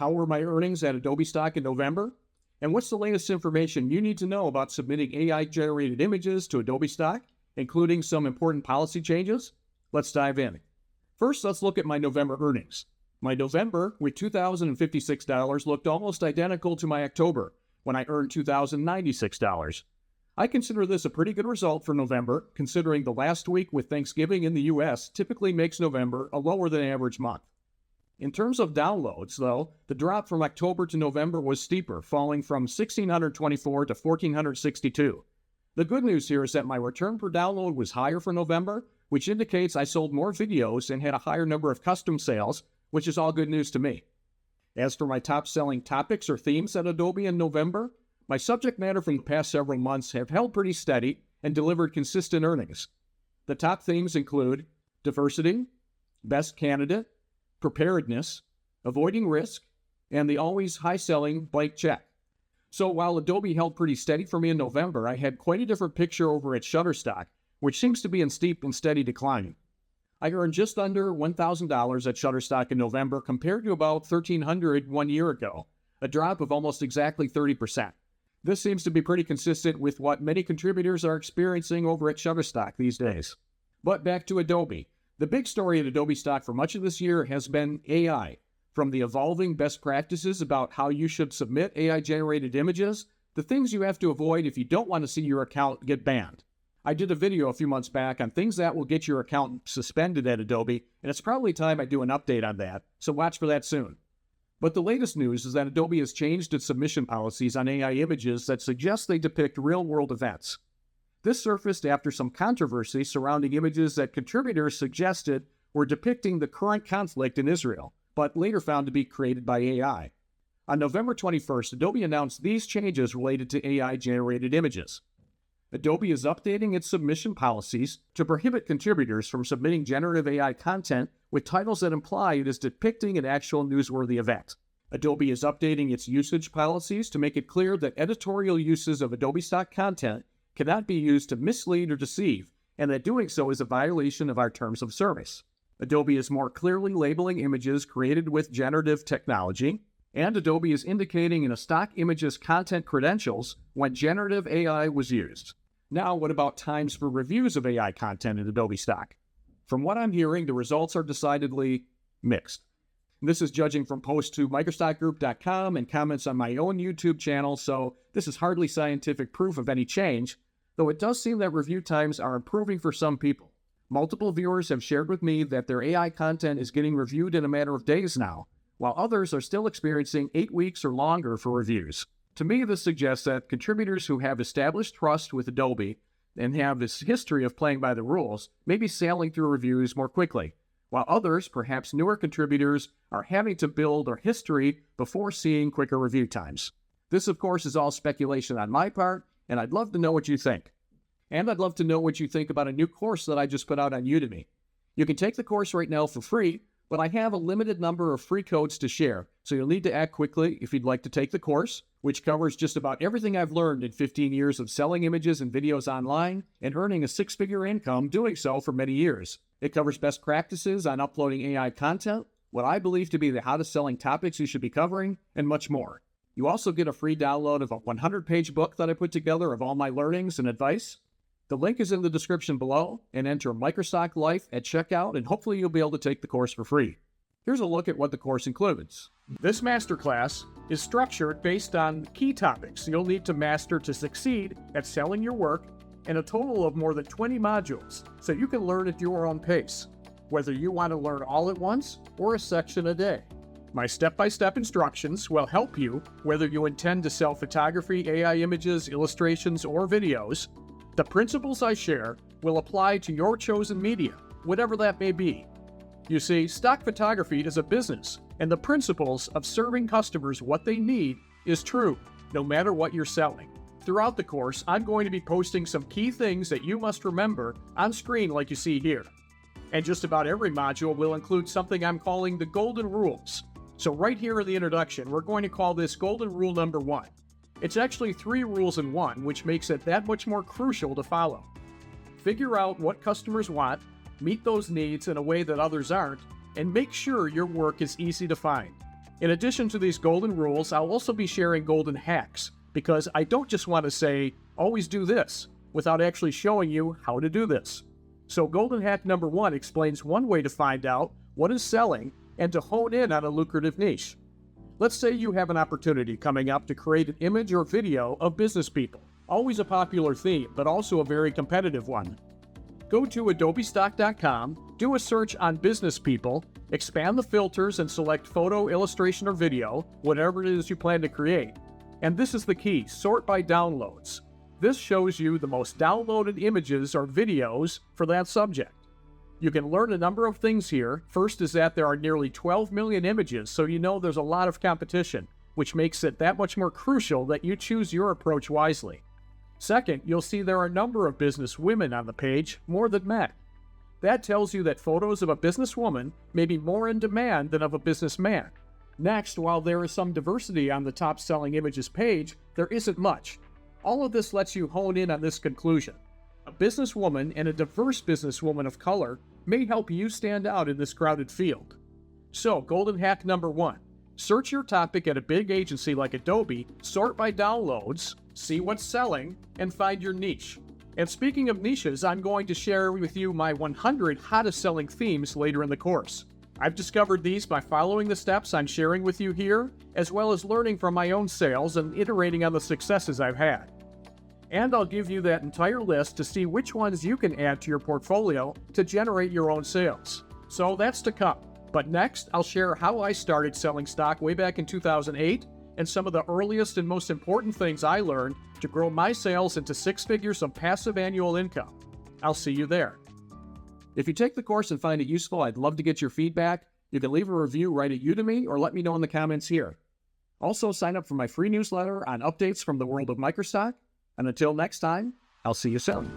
How were my earnings at Adobe Stock in November? And what's the latest information you need to know about submitting AI-generated images to Adobe Stock, including some important policy changes? Let's dive in. First, let's look at my November earnings. My November, with $2,056, looked almost identical to my October, when I earned $2,096. I consider this a pretty good result for November, considering the last week with Thanksgiving in the US typically makes November a lower than average month. In terms of downloads, though, the drop from October to November was steeper, falling from 1,624 to 1,462. The good news here is that my return per download was higher for November, which indicates I sold more videos and had a higher number of custom sales, which is all good news to me. As for my top-selling topics or themes at Adobe in November, my subject matter from the past several months have held pretty steady and delivered consistent earnings. The top themes include diversity, best candidate, preparedness, avoiding risk, and the always high-selling blank check. So while Adobe held pretty steady for me in November, I had quite a different picture over at Shutterstock, which seems to be in steep and steady decline. I earned just under $1,000 at Shutterstock in November compared to about $1,300 1 year ago, a drop of almost exactly 30%. This seems to be pretty consistent with what many contributors are experiencing over at Shutterstock these days. But back to Adobe. The big story at Adobe Stock for much of this year has been AI. From the evolving best practices about how you should submit AI-generated images, the things you have to avoid if you don't want to see your account get banned. I did a video a few months back on things that will get your account suspended at Adobe, and it's probably time I do an update on that, so watch for that soon. But the latest news is that Adobe has changed its submission policies on AI images that suggest they depict real-world events. This surfaced after some controversy surrounding images that contributors suggested were depicting the current conflict in Israel, but later found to be created by AI. On November 21st, Adobe announced these changes related to AI-generated images. Adobe is updating its submission policies to prohibit contributors from submitting generative AI content with titles that imply it is depicting an actual newsworthy event. Adobe is updating its usage policies to make it clear that editorial uses of Adobe Stock content cannot be used to mislead or deceive, and that doing so is a violation of our terms of service. Adobe is more clearly labeling images created with generative technology, and Adobe is indicating in a stock image's content credentials when generative AI was used. Now, what about times for reviews of AI content in Adobe Stock? From what I'm hearing, the results are decidedly mixed. This is judging from posts to microstockgroup.com and comments on my own YouTube channel, so this is hardly scientific proof of any change, though it does seem that review times are improving for some people. Multiple viewers have shared with me that their AI content is getting reviewed in a matter of days now, while others are still experiencing 8 weeks or longer for reviews. To me, this suggests that contributors who have established trust with Adobe and have this history of playing by the rules may be sailing through reviews more quickly, while others, perhaps newer contributors, are having to build their history before seeing quicker review times. This, of course, is all speculation on my part, and I'd love to know what you think. And I'd love to know what you think about a new course that I just put out on Udemy. You can take the course right now for free, but I have a limited number of free codes to share, so you'll need to act quickly if you'd like to take the course, which covers just about everything I've learned in 15 years of selling images and videos online and earning a 6-figure income doing so for many years. It covers best practices on uploading AI content, what I believe to be the hottest selling topics you should be covering, and much more. You also get a free download of a 100-page book that I put together of all my learnings and advice. The link is in the description below, and enter Microstock Life at checkout, and hopefully you'll be able to take the course for free. Here's a look at what the course includes. This masterclass is structured based on key topics you'll need to master to succeed at selling your work, and a total of more than 20 modules, so you can learn at your own pace, whether you want to learn all at once or a section a day. My step-by-step instructions will help you whether you intend to sell photography, AI images, illustrations, or videos. The principles I share will apply to your chosen media, whatever that may be. You see, stock photography is a business, and the principles of serving customers what they need is true, no matter what you're selling. Throughout the course, I'm going to be posting some key things that you must remember on screen like you see here. And just about every module will include something I'm calling the Golden Rules. So right here in the introduction, we're going to call this Golden Rule number 1. It's actually 3 rules in 1, which makes it that much more crucial to follow. Figure out what customers want, meet those needs in a way that others aren't, and make sure your work is easy to find. In addition to these golden rules, I'll also be sharing golden hacks, because I don't just want to say, always do this, without actually showing you how to do this. So golden hack number 1 explains one way to find out what is selling and to hone in on a lucrative niche. Let's say you have an opportunity coming up to create an image or video of business people. Always a popular theme, but also a very competitive one. Go to adobestock.com, do a search on business people, expand the filters and select photo, illustration, or video, whatever it is you plan to create. And this is the key, sort by downloads. This shows you the most downloaded images or videos for that subject. You can learn a number of things here. First is that there are nearly 12 million images, so you know there's a lot of competition, which makes it that much more crucial that you choose your approach wisely. Second, you'll see there are a number of business women on the page, more than men. That tells you that photos of a businesswoman may be more in demand than of a businessman. Next, while there is some diversity on the top selling images page, there isn't much. All of this lets you hone in on this conclusion. A businesswoman and a diverse businesswoman of color may help you stand out in this crowded field. So, golden hack number 1. Search your topic at a big agency like Adobe, sort by downloads, see what's selling, and find your niche. And speaking of niches, I'm going to share with you my 100 hottest selling themes later in the course. I've discovered these by following the steps I'm sharing with you here, as well as learning from my own sales and iterating on the successes I've had. And I'll give you that entire list to see which ones you can add to your portfolio to generate your own sales. So that's to come. But next, I'll share how I started selling stock way back in 2008 and some of the earliest and most important things I learned to grow my sales into 6 figures of passive annual income. I'll see you there. If you take the course and find it useful, I'd love to get your feedback. You can leave a review right at Udemy or let me know in the comments here. Also, sign up for my free newsletter on updates from the world of microstock. And until next time, I'll see you soon.